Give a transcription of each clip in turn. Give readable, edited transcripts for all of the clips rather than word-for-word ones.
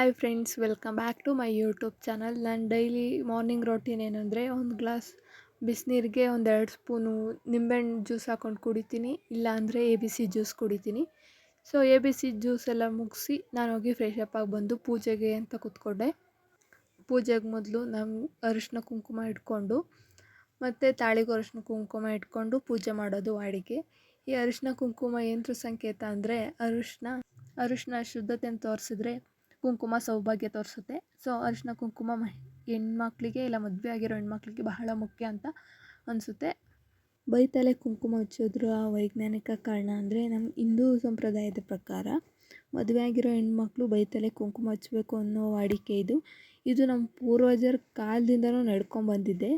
Hi friends, welcome back to my YouTube channel. ನಾನು daily morning routine ಏನಂದರೆ, ಒಂದು glass ಬಿಸಿನೀರಿಗೆ ಒಂದು 2 ಸ್ಪೂನು ನಿಂಬೆಹಣ್ಣು ಜ್ಯೂಸ್ ಹಾಕ್ಕೊಂಡು ಕುಡಿತೀನಿ. ಇಲ್ಲಾಂದರೆ ABC ಜ್ಯೂಸ್ ಕುಡಿತೀನಿ. ಸೊ ABC ಜ್ಯೂಸ್ ಎಲ್ಲ ಮುಗಿಸಿ ನಾನು ಹೋಗಿ ಫ್ರೆಶ್ ಅಪ್ ಆಗಿ ಬಂದು ಪೂಜೆಗೆ ಅಂತ ಕೂತ್ಕೊಂಡೆ. ಪೂಜೆಗೆ ಮೊದಲು ನಾನು ಅರಿಶಿನ ಕುಂಕುಮ ಇಟ್ಕೊಂಡು ಮತ್ತು ತಾಳಿಗೂ ಅರಿಶಿನ ಕುಂಕುಮ ಇಟ್ಕೊಂಡು ಪೂಜೆ ಮಾಡೋದು ವಾಡಿಕೆ. ಈ ಅರಿಶಿನ ಕುಂಕುಮ ಏನರ ಸಂಕೇತ ಅಂದರೆ, ಅರಿಶಿನ ಶುದ್ಧತೆಯನ್ನು ತೋರಿಸಿದ್ರೆ ಕುಂಕುಮ ಸೌಭಾಗ್ಯ ತೋರಿಸುತ್ತೆ. ಸೊ ಅರಿಶಿನ ಕುಂಕುಮ ಹೆಣ್ಮಕ್ಳಿಗೆ ಇಲ್ಲ ಮದುವೆ ಆಗಿರೋ ಹೆಣ್ಮಕ್ಳಿಗೆ ಬಹಳ ಮುಖ್ಯ ಅಂತ ಅನಿಸುತ್ತೆ. ಬೈತಲೆ ಕುಂಕುಮ ಹಚ್ಚೋದ್ರ ವೈಜ್ಞಾನಿಕ ಕಾರಣ ಅಂದರೆ, ನಮ್ಮ ಹಿಂದೂ ಸಂಪ್ರದಾಯದ ಪ್ರಕಾರ ಮದುವೆ ಆಗಿರೋ ಹೆಣ್ಮಕ್ಳು ಬೈತಲೆ ಕುಂಕುಮ ಹಚ್ಚಬೇಕು ಅನ್ನೋ ವಾಡಿಕೆ ಇದು ನಮ್ಮ ಪೂರ್ವಜರ ಕಾಲದಿಂದನೂ ನಡ್ಕೊಂಬಂದಿದೆ.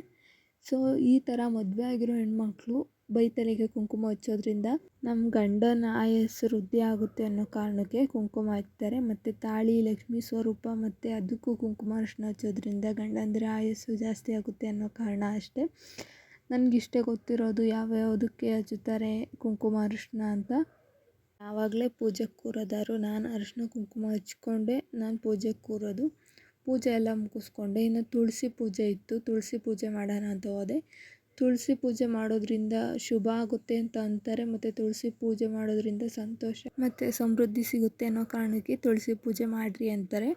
ಸೊ ಈ ಥರ ಮದುವೆ ಆಗಿರೋ ಹೆಣ್ಮಕ್ಳು ಬೈತಲೆಗೆ ಕುಂಕುಮ ಹಚ್ಚೋದ್ರಿಂದ ನಮ್ಮ ಗಂಡನ ಆಯಸ್ಸು ವೃದ್ಧಿ ಆಗುತ್ತೆ ಅನ್ನೋ ಕಾರಣಕ್ಕೆ ಕುಂಕುಮ ಹಚ್ತಾರೆ. ಮತ್ತು ತಾಳಿ ಲಕ್ಷ್ಮೀ ಸ್ವರೂಪ, ಮತ್ತು ಅದಕ್ಕೂ ಕುಂಕುಮ ಅರಿಶಿನ ಹಚ್ಚೋದ್ರಿಂದ ಗಂಡಂದಿರ ಆಯಸ್ಸು ಜಾಸ್ತಿ ಆಗುತ್ತೆ ಅನ್ನೋ ಕಾರಣ ಅಷ್ಟೇ. ನನಗಿಷ್ಟೇ ಗೊತ್ತಿರೋದು ಯಾವ್ಯಾವುದಕ್ಕೆ ಹಚ್ಚುತ್ತಾರೆ ಕುಂಕುಮ ಅರಿಶಿನ ಅಂತ. ಆವಾಗಲೇ ಪೂಜೆಗೆ ಕೂರೋದಾದ್ರು ನಾನು ಅರಿಶಿನ ಕುಂಕುಮ ಹಚ್ಕೊಂಡೆ ನಾನು ಪೂಜೆಗೆ ಕೂರೋದು. ಪೂಜೆ ಎಲ್ಲ ಮುಗಿಸ್ಕೊಂಡೆ. ಇನ್ನು ತುಳಸಿ ಪೂಜೆ ಇತ್ತು, ತುಳಸಿ ಪೂಜೆ ಮಾಡೋಣ ಅಂತ ಹೋದೆ. ತುಳಸಿ ಪೂಜೆ ಮಾಡೋದ್ರಿಂದ ಶುಭ ಆಗುತ್ತೆ ಅಂತ ಅಂತಾರೆ, ಮತ್ತು ತುಳಸಿ ಪೂಜೆ ಮಾಡೋದ್ರಿಂದ ಸಂತೋಷ ಮತ್ತು ಸಮೃದ್ಧಿ ಸಿಗುತ್ತೆ ಅನ್ನೋ ಕಾರಣಕ್ಕೆ ತುಳಸಿ ಪೂಜೆ ಮಾಡಿರಿ ಅಂತಾರೆ.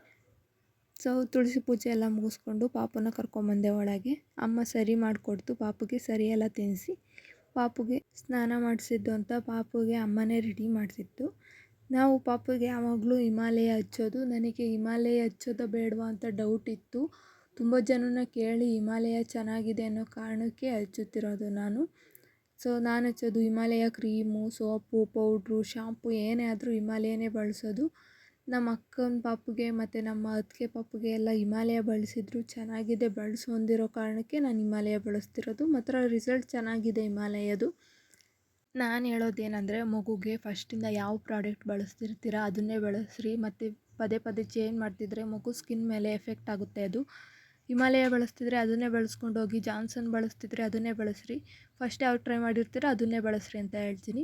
ಸೊ ತುಳಸಿ ಪೂಜೆ ಎಲ್ಲ ಮುಗಿಸ್ಕೊಂಡು ಪಾಪನ ಕರ್ಕೊಂಬಂದೆ ಒಳಗೆ. ಅಮ್ಮ ಸರಿ ಮಾಡಿಕೊಡ್ತು. ಪಾಪುಗೆ ಸರಿ ಎಲ್ಲ ತಿನ್ನಿಸಿ ಪಾಪುಗೆ ಸ್ನಾನ ಮಾಡಿಸಿದ್ದು ಅಂತ ಪಾಪುಗೆ ಅಮ್ಮನೇ ರೆಡಿ ಮಾಡಿಸಿತ್ತು. ನಾವು ಪಾಪುಗೆ ಯಾವಾಗಲೂ ಹಿಮಾಲಯ ಹಚ್ಚೋದು. ನನಗೆ ಹಿಮಾಲಯ ಹಚ್ಚೋದು ಬೇಡವಾ ಅಂತ ಡೌಟ್ ಇತ್ತು. ತುಂಬ ಜನನ ಕೇಳಿ ಹಿಮಾಲಯ ಚೆನ್ನಾಗಿದೆ ಅನ್ನೋ ಕಾರಣಕ್ಕೆ ಹಚ್ಚುತ್ತಿರೋದು ನಾನು. ಸೊ ನಾನು ಹಚ್ಚೋದು Himalaya cream, soap, powder, shampoo ಏನೇ ಆದರೂ ಹಿಮಾಲಯನೇ ಬಳಸೋದು. ನಮ್ಮ ಅಕ್ಕನ ಪಾಪುಗೆ ಮತ್ತು ನಮ್ಮ ಅತ್ತಿಗೆ ಪಾಪುಗೆ ಎಲ್ಲ ಹಿಮಾಲಯ ಬಳಸಿದ್ರು ಚೆನ್ನಾಗಿದೆ. ಬಳಸು ಹೊಂದಿರೋ ಕಾರಣಕ್ಕೆ ನಾನು ಹಿಮಾಲಯ ಬಳಸ್ತಿರೋದು. ಮಾತ್ರ ರಿಸಲ್ಟ್ ಚೆನ್ನಾಗಿದೆ ಹಿಮಾಲಯದು. ನಾನು ಹೇಳೋದೇನೆಂದರೆ, ಮಗುಗೆ ಫಸ್ಟಿಂದ ಯಾವ ಪ್ರಾಡಕ್ಟ್ ಬಳಸ್ತಿರ್ತೀರ ಅದನ್ನೇ ಬಳಸ್ರಿ. ಮತ್ತು ಪದೇ ಪದೇ ಚೇಂಜ್ ಮಾಡ್ತಿದ್ರೆ ಮಗು ಸ್ಕಿನ್ ಮೇಲೆ ಎಫೆಕ್ಟ್ ಆಗುತ್ತೆ. ಅದು ಹಿಮಾಲಯ ಬಳಸ್ತಿದ್ರೆ ಅದನ್ನೇ ಬಳಸ್ಕೊಂಡು ಹೋಗಿ. ಜಾನ್ಸನ್ ಬಳಸ್ತಿದ್ರೆ ಅದನ್ನೇ ಬಳಸ್ರಿ. ಫಸ್ಟ್ ಯಾವ್ದು ಟ್ರೈ ಮಾಡಿರ್ತೀರ ಅದನ್ನೇ ಬಳಸ್ರಿ ಅಂತ ಹೇಳ್ತೀನಿ.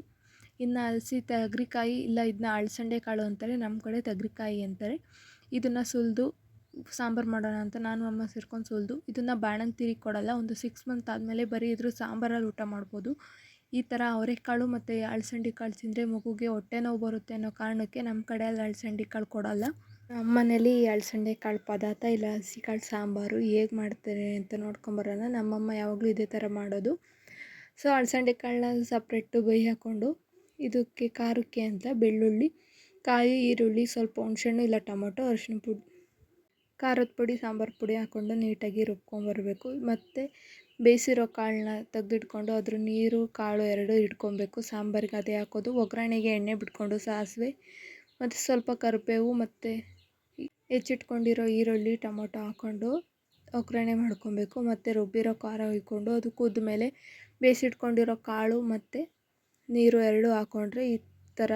ಇನ್ನು ಹಸಿ ತಗರಿಕಾಯಿ ಇಲ್ಲ ಇದನ್ನ ಅಳಸಂಡೆ ಕಾಳು ಅಂತಾರೆ, ನಮ್ಮ ಕಡೆ ತಗರಿಕಾಯಿ ಅಂತಾರೆ. ಇದನ್ನು ಸುಲಿದು ಸಾಂಬಾರು ಮಾಡೋಣ ಅಂತ ನಾನು ಅಮ್ಮ ಸೇರ್ಕೊಂಡು ಸುಲಿದು ಇದನ್ನು ಬಾಣಂತಿರಿಗೆ ಕೊಡೋಲ್ಲ. ಒಂದು 6 ಮಂತ್ ಆದಮೇಲೆ ಬರೀ ಇದ್ರ ಸಾಂಬಾರಲ್ಲಿ ಊಟ ಮಾಡ್ಬೋದು. ಈ ಥರ ಅವರೆಕಾಳು ಮತ್ತು ಅಳಸಂಡೆ ಕಾಳು ತಿಂದರೆ ಮಗುಗೆ ಹೊಟ್ಟೆ ನೋವು ಬರುತ್ತೆ ಅನ್ನೋ ಕಾರಣಕ್ಕೆ ನಮ್ಮ ಕಡೆಯಲ್ಲಿ ಅಳಸಂಡೆ ಕಾಳು ಕೊಡೋಲ್ಲ. ನಮ್ಮ ಮನೇಲಿ ಅಳಸಂಡೆ ಕಾಳು ಪದಾರ್ಥ ಇಲ್ಲ ಹಸಿ ಕಾಳು ಸಾಂಬಾರು ಹೇಗೆ ಮಾಡ್ತಾರೆ ಅಂತ ನೋಡ್ಕೊಂಬರೋಣ. ನಮ್ಮಮ್ಮ ಯಾವಾಗಲೂ ಇದೇ ಥರ ಮಾಡೋದು. ಸೊ ಅಳಸಂಡೆ ಕಾಳನ್ನ ಸಪ್ರೇಟು ಹಾಕ್ಕೊಂಡು ಇದಕ್ಕೆ ಖಾರಕ್ಕೆ ಅಂತ ಬೆಳ್ಳುಳ್ಳಿ, ಕಾಯಿ, ಈರುಳ್ಳಿ, ಸ್ವಲ್ಪ ಹುಣಸೆಹಣ್ಣು ಇಲ್ಲ ಟೊಮೊಟೊ, ಅರಿಶಿನ ಪುಡಿ, ಖಾರದ ಪುಡಿ, ಸಾಂಬಾರು ಪುಡಿ ಹಾಕ್ಕೊಂಡು ನೀಟಾಗಿ ರುಬ್ಕೊಂಬರ್ಬೇಕು. ಮತ್ತು ಬೇಯಿಸಿರೋ ಕಾಳನ್ನ ತೆಗೆದಿಟ್ಕೊಂಡು ಅದ್ರ ನೀರು ಕಾಳು ಎರಡೂ ಇಟ್ಕೊಬೇಕು. ಸಾಂಬಾರಿಗೆ ಅದೇ ಹಾಕೋದು. ಒಗ್ಗರಣೆಗೆ ಎಣ್ಣೆ ಬಿಟ್ಕೊಂಡು ಸಾಸಿವೆ ಮತ್ತು ಸ್ವಲ್ಪ ಕರಿಬೇವು ಮತ್ತು ಹೆಚ್ಚಿಟ್ಕೊಂಡಿರೋ ಈರುಳ್ಳಿ, ಟೊಮೊಟೊ ಹಾಕ್ಕೊಂಡು ಒಗ್ಗರಣೆ ಮಾಡ್ಕೊಬೇಕು. ಮತ್ತು ರುಬ್ಬಿರೋ ಖಾರ ಹುಯ್ಕೊಂಡು ಅದು ಕುದ್ಮೇಲೆ ಬೇಯಿಸಿಟ್ಕೊಂಡಿರೋ ಕಾಳು ಮತ್ತು ನೀರು ಎರಡೂ ಹಾಕ್ಕೊಂಡ್ರೆ ಈ ಥರ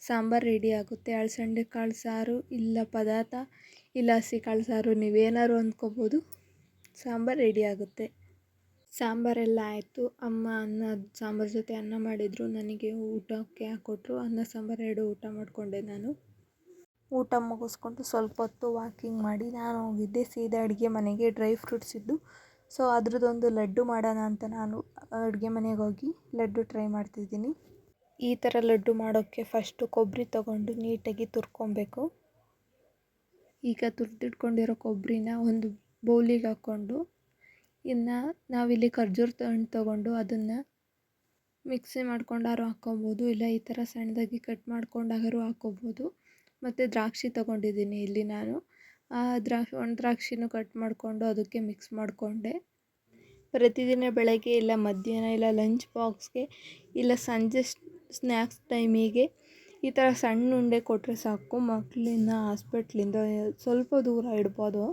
ಸಾಂಬಾರು ರೆಡಿ ಆಗುತ್ತೆ. ಅಳಸಂಡೆ ಕಾಳು ಸಾರು ಇಲ್ಲ ಪದಾರ್ಥ ಇಲ್ಲ ಹಸಿ ಕಾಳು ಸಾರು ನೀವೇನಾದ್ರು ಅಂದ್ಕೋಬೋದು. ಸಾಂಬಾರು ರೆಡಿ ಆಗುತ್ತೆ. ಸಾಂಬಾರೆಲ್ಲ ಆಯಿತು. ಅಮ್ಮ ಸಾಂಬಾರು ಜೊತೆ ಅನ್ನ ಮಾಡಿದರು. ನನಗೆ ಊಟಕ್ಕೆ ಹಾಕ್ಕೊಟ್ರು. ಅನ್ನ ಸಾಂಬಾರು ಎರಡು ಊಟ ಮಾಡಿಕೊಂಡೆ. ನಾನು ಊಟ ಮುಗಿಸ್ಕೊಂಡು ಸ್ವಲ್ಪ ಹೊತ್ತು ವಾಕಿಂಗ್ ಮಾಡಿ ನಾನು ಹೋಗಿದ್ದೆ ಸೀದಾ ಅಡುಗೆ ಮನೆಗೆ. ಡ್ರೈ ಫ್ರೂಟ್ಸ್ ಇದ್ದು, ಸೊ ಅದ್ರದ್ದೊಂದು ಲಡ್ಡು ಮಾಡೋಣ ಅಂತ ನಾನು ಅಡುಗೆ ಮನೆಗೆ ಹೋಗಿ ಲಡ್ಡು ಟ್ರೈ ಮಾಡ್ತಿದ್ದೀನಿ. ಈ ಥರ ಲಡ್ಡು ಮಾಡೋಕ್ಕೆ ಫಸ್ಟು ಕೊಬ್ಬರಿ ತೊಗೊಂಡು ನೀಟಾಗಿ ತುರ್ಕೊಬೇಕು. ಈಗ ತುರಿದಿಟ್ಕೊಂಡಿರೋ ಕೊಬ್ಬರಿನ ಒಂದು ಬೌಲಿಗೆ ಹಾಕ್ಕೊಂಡು, ಇನ್ನು ನಾವಿಲ್ಲಿ ಖರ್ಜೂರ ಹಣ್ಣು ತೊಗೊಂಡು ಅದನ್ನು ಮಿಕ್ಸಿ ಮಾಡ್ಕೊಂಡಾರು ಹಾಕ್ಕೊಬೋದು, ಇಲ್ಲ ಈ ಥರ ಸಣ್ಣದಾಗಿ ಕಟ್ ಮಾಡ್ಕೊಂಡಾದರೂ ಹಾಕ್ಕೊಬೋದು. ಮತ್ತು ದ್ರಾಕ್ಷಿ ತೊಗೊಂಡಿದ್ದೀನಿ ಇಲ್ಲಿ ನಾನು. ಒಂದು ದ್ರಾಕ್ಷಿನೂ ಕಟ್ ಮಾಡಿಕೊಂಡು ಅದಕ್ಕೆ ಮಿಕ್ಸ್ ಮಾಡಿಕೊಂಡೆ. ಪ್ರತಿದಿನ ಬೆಳಗ್ಗೆ ಇಲ್ಲ ಮಧ್ಯಾಹ್ನ ಇಲ್ಲ ಲಂಚ್ ಬಾಕ್ಸ್ಗೆ ಇಲ್ಲ ಸಂಜೆ ಸ್ನ್ಯಾಕ್ಸ್ ಟೈಮಿಗೆ ಈ ಥರ ಸಣ್ಣ ಉಂಡೆ ಕೊಟ್ಟರೆ ಸಾಕು. ಮಕ್ಕಳನ್ನ ಹಾಸ್ಪಿಟ್ಲಿಂದ ಸ್ವಲ್ಪ ದೂರ ಇಡ್ಬೋದು.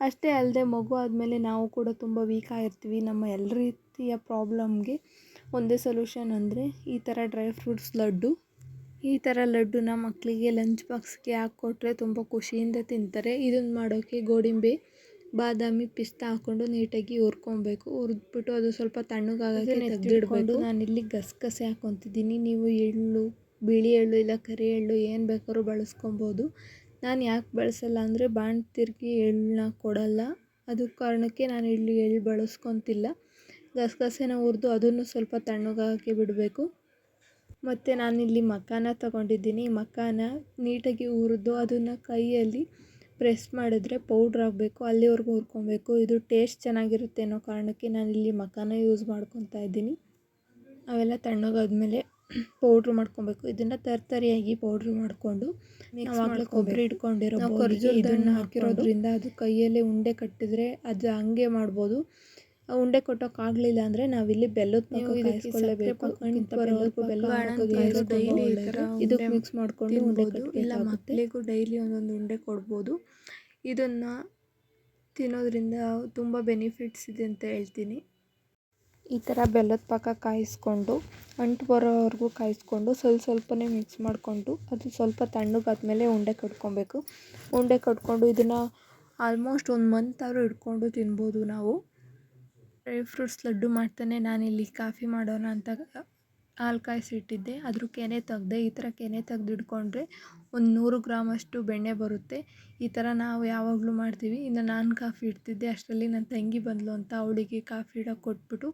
ಅಷ್ಟೇ ಅಲ್ಲದೆ ಮಗು ಆದಮೇಲೆ ನಾವು ಕೂಡ ತುಂಬ ವೀಕ್ ಆಗಿರ್ತೀವಿ. ನಮ್ಮ ಎಲ್ಲ ರೀತಿಯ ಪ್ರಾಬ್ಲಮ್ಗೆ ಒಂದೇ ಸೊಲ್ಯೂಷನ್ ಅಂದರೆ ಈ ಥರ ಡ್ರೈ ಫ್ರೂಟ್ಸ್ ಲಡ್ಡು. ಈ ಥರ ಲಡ್ಡುನ ಮಕ್ಕಳಿಗೆ ಲಂಚ್ ಬಾಕ್ಸ್ಗೆ ಹಾಕ್ಕೊಟ್ರೆ ತುಂಬ ಖುಷಿಯಿಂದ ತಿಂತಾರೆ. ಇದನ್ನು ಮಾಡೋಕ್ಕೆ ಗೋಡಂಬಿ, ಬಾದಾಮಿ, ಪಿಸ್ತಾ ಹಾಕ್ಕೊಂಡು ನೀಟಾಗಿ ಹುರ್ಕೊಬೇಕು. ಹುರಿದ್ಬಿಟ್ಟು ಅದು ಸ್ವಲ್ಪ ತಣ್ಣಗಾಗೋಕ್ಕೆ ತೆಗೆದಿಡಬೇಕು. ನಾನಿಲ್ಲಿ ಗಸಗಸೆ ಹಾಕ್ಕೊತಿದ್ದೀನಿ. ನೀವು ಎಳ್ಳು, ಬಿಳಿ ಎಳ್ಳು ಇಲ್ಲ ಕರಿ ಎಳ್ಳು ಏನು ಬೇಕಾದ್ರೂ ಬಳಸ್ಕೊಬೋದು. ನಾನು ಯಾಕೆ ಬಳಸಲ್ಲ ಅಂದರೆ ಬಾಣಂತಿಯರಿಗೆ ಎಳ್ಳನ್ನ ಕೊಡಲ್ಲ. ಅದು ಕಾರಣಕ್ಕೆ ನಾನು ಇಲ್ಲಿ ಎಳ್ಳು ಬಳಸ್ಕೊತಿಲ್ಲ. ಗಸಗಸೆನ ಹುರಿದು ಅದನ್ನು ಸ್ವಲ್ಪ ತಣ್ಣಗಾಕಿ ಬಿಡಬೇಕು. ಮತ್ತು ನಾನಿಲ್ಲಿ ಮಖಾನ ತಗೊಂಡಿದ್ದೀನಿ. ಮಖಾನ ನೀಟಾಗಿ ಹುರಿದು ಅದನ್ನು ಕೈಯಲ್ಲಿ ಪ್ರೆಸ್ ಮಾಡಿದ್ರೆ ಪೌಡ್ರ್ ಆಗಬೇಕು, ಅಲ್ಲಿವರೆಗೂ ಹುರ್ಕೊಬೇಕು. ಇದು ಟೇಸ್ಟ್ ಚೆನ್ನಾಗಿರುತ್ತೆ ಅನ್ನೋ ಕಾರಣಕ್ಕೆ ನಾನಿಲ್ಲಿ ಮಖಾನ ಯೂಸ್ ಮಾಡ್ಕೊತಾ ಇದ್ದೀನಿ. ಅವೆಲ್ಲ ತಣ್ಣಗಾದ್ಮೇಲೆ ಪೌಡ್ರ್ ಮಾಡ್ಕೊಬೇಕು. ಇದನ್ನು ತರಿಯಾಗಿ ಪೌಡ್ರ್ ಮಾಡಿಕೊಂಡು ನಾವಾಗಲೇ ಕೊಬ್ಬರಿ ಇಟ್ಕೊಂಡಿರೋ ಇದನ್ನು ಹಾಕಿರೋದ್ರಿಂದ ಅದು ಕೈಯಲ್ಲೇ ಉಂಡೆ ಕಟ್ಟಿದ್ರೆ ಅದು ಹಂಗೆ ಮಾಡ್ಬೋದು. ಉಂಡೆ ಕೊಟ್ಟೋಕ್ಕಾಗಲಿಲ್ಲ ಅಂದರೆ ನಾವಿಲ್ಲಿ ಬೆಲ್ಲದ ಪಾಕ ಕಾಯಿಸ್ಕೊಳ್ಳೇಬೇಕು. ಇದಕ್ಕೆ ಮಿಕ್ಸ್ ಮಾಡಿಕೊಂಡು ಉಂಡೆ ಇಲ್ಲ ಮಕ್ಕಳಿಗೂ ಡೈಲಿ ಒಂದೊಂದು ಉಂಡೆ ಕೊಡ್ಬೋದು. ಇದನ್ನು ತಿನ್ನೋದ್ರಿಂದ ತುಂಬ ಬೆನಿಫಿಟ್ಸ್ ಇದೆ ಅಂತ ಹೇಳ್ತೀನಿ. ಈ ಥರ ಬೆಲ್ಲದ ಪಾಕ ಕಾಯಿಸ್ಕೊಂಡು ಅಂಟು ಬರೋವರೆಗೂ ಕಾಯಿಸ್ಕೊಂಡು ಸ್ವಲ್ಪನೇ ಮಿಕ್ಸ್ ಮಾಡಿಕೊಂಡು ಅದು ಸ್ವಲ್ಪ ತಣ್ಣಗಾದ್ಮೇಲೆ ಉಂಡೆ ಕಟ್ಕೊಬೇಕು. ಉಂಡೆ ಕಟ್ಕೊಂಡು ಇದನ್ನು ಆಲ್ಮೋಸ್ಟ್ 1 ಮಂತ್ ಆದರೂ ಇಟ್ಕೊಂಡು ತಿನ್ಬೋದು ನಾವು. ಡ್ರೈ ಫ್ರೂಟ್ಸ್ ಲಡ್ಡು ಮಾಡ್ತಾನೆ ನಾನಿಲ್ಲಿ ಕಾಫಿ ಮಾಡೋಣ ಅಂತ ಹಾಲು ಕಾಯಿಸಿಟ್ಟಿದ್ದೆ. ಅದ್ರ ಕೆನೆ ತೆಗ್ದೆ. ಈ ಥರ ಕೆನೆ ತೆಗ್ದು ಇಟ್ಕೊಂಡ್ರೆ ಒಂದು 100 ಗ್ರಾಮಷ್ಟು ಬೆಣ್ಣೆ ಬರುತ್ತೆ. ಈ ಥರ ನಾವು ಯಾವಾಗಲೂ ಮಾಡ್ತೀವಿ. ಇನ್ನು ನಾನು ಕಾಫಿ ಇಡ್ತಿದ್ದೆ, ಅಷ್ಟರಲ್ಲಿ ನನ್ನ ತಂಗಿ ಬಂದಳು ಅಂತ ಅವಳಿಗೆ ಕಾಫಿ ಇಡೋಕೆ ಕೊಟ್ಬಿಟ್ಟು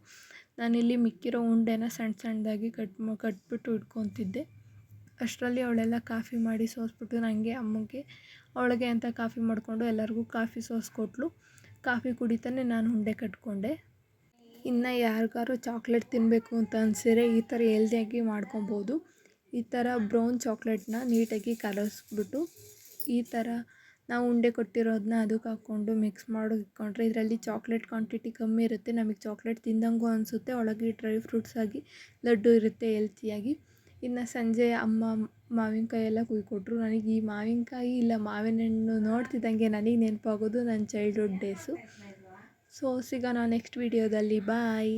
ನಾನಿಲ್ಲಿ ಮಿಕ್ಕಿರೋ ಉಂಡೆನ ಸಣ್ಣದಾಗಿ ಕಟ್ಬಿಟ್ಟು ಇಟ್ಕೊತಿದ್ದೆ. ಅಷ್ಟರಲ್ಲಿ ಅವಳೆಲ್ಲ ಕಾಫಿ ಮಾಡಿ ಸೋಸ್ಬಿಟ್ಟು ನನಗೆ ಅಮ್ಮಗೆ ಅವಳಿಗೆ ಅಂತ ಕಾಫಿ ಮಾಡಿಕೊಂಡು ಎಲ್ಲರಿಗೂ ಕಾಫಿ ಸೋಸ್ಕೊಟ್ಲು. ಕಾಫಿ ಕುಡಿತಾನೆ ನಾನು ಉಂಡೆ ಕಟ್ಕೊಂಡೆ. ಇನ್ನು ಯಾರಿಗಾರು ಚಾಕ್ಲೇಟ್ ತಿನ್ನಬೇಕು ಅಂತ ಅನಿಸಿದ್ರೆ ಈ ಥರ ಹೆಲ್ದಿಯಾಗಿ ಮಾಡ್ಕೊಬೋದು. ಈ ಥರ ಬ್ರೌನ್ ಚಾಕ್ಲೇಟ್ನ ನೀಟಾಗಿ ಕಲಸಿಬಿಟ್ಟು ಈ ಥರ ನಾವು ಉಂಡೆ ಕೊಟ್ಟಿರೋದನ್ನ ಅದಕ್ಕೆ ಹಾಕ್ಕೊಂಡು ಮಿಕ್ಸ್ ಮಾಡಿ ಇಟ್ಕೊಂಡ್ರೆ ಇದರಲ್ಲಿ ಚಾಕ್ಲೇಟ್ ಕ್ವಾಂಟಿಟಿ ಕಮ್ಮಿ ಇರುತ್ತೆ. ನಮಗೆ ಚಾಕ್ಲೇಟ್ ತಿಂದಂಗೂ ಅನಿಸುತ್ತೆ. ಒಳಗೆ ಡ್ರೈ ಫ್ರೂಟ್ಸ್ ಆಗಿ ಲಡ್ಡು ಇರುತ್ತೆ ಹೆಲ್ತಿಯಾಗಿ. ಇನ್ನು ಸಂಜೆ ಅಮ್ಮ ಮಾವಿನಕಾಯಿ ಎಲ್ಲ ಕುಯ್ಕೊಟ್ರು. ನನಗೆ ಈ ಮಾವಿನಕಾಯಿ ಇಲ್ಲ ಮಾವಿನ ಹಣ್ಣು ನೋಡ್ತಿದ್ದಂಗೆ ನನಗೆ ನೆನಪಾಗೋದು ನನ್ನ ಚೈಲ್ಡ್ಹುಡ್ ಡೇಸು. ಸೊ ಸಿಗೋಣ ನೆಕ್ಸ್ಟ್ ವಿಡಿಯೋದಲ್ಲಿ. ಬಾಯ್.